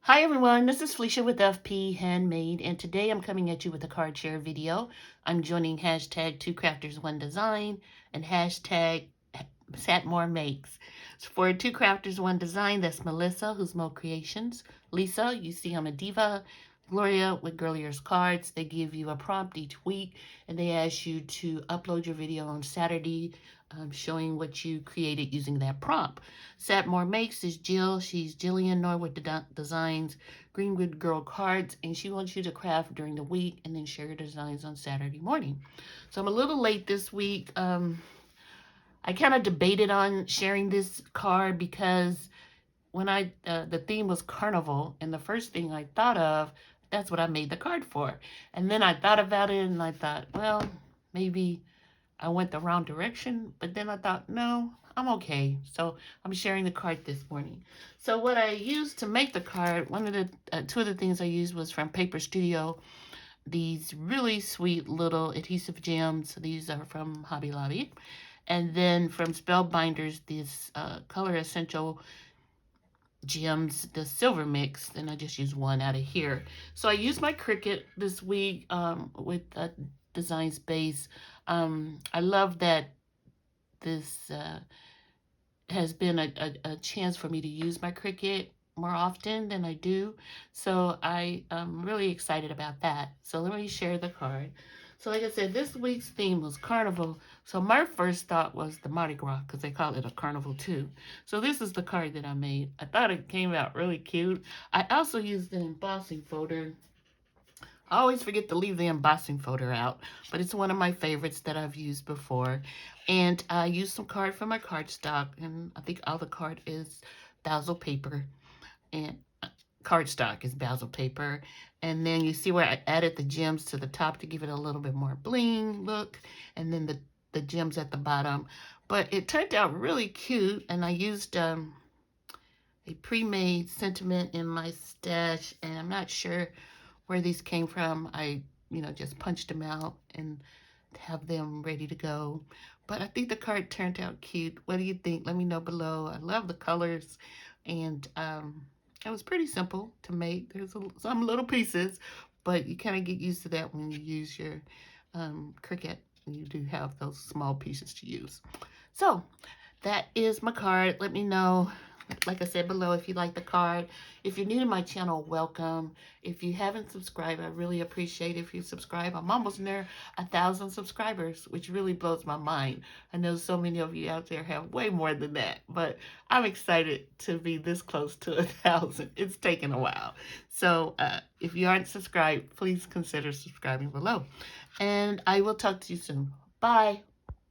Hi everyone, this is Felicia with FP Handmade, and today I'm coming at you with a card share video. I'm joining hashtag 2crafters1design and hashtag #SatMoreMakes. So for 2crafters1design, that's Melissa, who's Moe Creations, Lisa, UCYIMADIVA, Gloria with Girlier's cards. They give you a prompt each week, and they ask you to upload your video on Saturday, showing what you created using that prompt. #SatMoreMakes is Jill. She's Jillian, Norwood Designs, Greenwood Girl Cards, and she wants you to craft during the week and then share your designs on Saturday morning. So I'm a little late this week. I kind of debated on sharing this card because when the theme was Carnival, and the first thing I thought of, that's what I made the card for. And then I thought about it and I thought, well, maybe I went the wrong direction, but then I thought, no, I'm okay. So I'm sharing the card this morning. So what I used to make the card, two of the things I used was from Paper Studio, these really sweet little adhesive gems. These are from Hobby Lobby. And then from Spellbinders, this Color Essential gems, the silver mix, and I just use one out of here. So I used my Cricut this week with Design Space. I love that this has been a chance for me to use my Cricut more often than I do. So I am really excited about that. So let me share the card. So like I said, this week's theme was Carnival. So my first thought was the Mardi Gras, because they call it a Carnival too. So this is the card that I made. I thought it came out really cute. I also used an embossing folder. I always forget to leave the embossing folder out, but it's one of my favorites that I've used before. And I used some card from my cardstock, and I think all the card is basil paper, and cardstock is basil paper. And then you see where I added the gems to the top to give it a little bit more bling look, and then the gems at the bottom. But it turned out really cute, and I used a pre-made sentiment in my stash, and I'm not sure where these came from. I, just punched them out and have them ready to go. But I think the card turned out cute. What do you think? Let me know below. I love the colors, and it was pretty simple to make. There's some little pieces, but you kind of get used to that when you use your Cricut. You do have those small pieces to use. So that is my card. Let me know, like I said below, if you like the card. If you're new to my channel, welcome. If you haven't subscribed, I really appreciate if you subscribe. I'm almost near 1,000 subscribers, which really blows my mind. I know so many of you out there have way more than that, but I'm excited to be this close to 1,000. It's taken a while. So if you aren't subscribed, please consider subscribing below. And I will talk to you soon. Bye.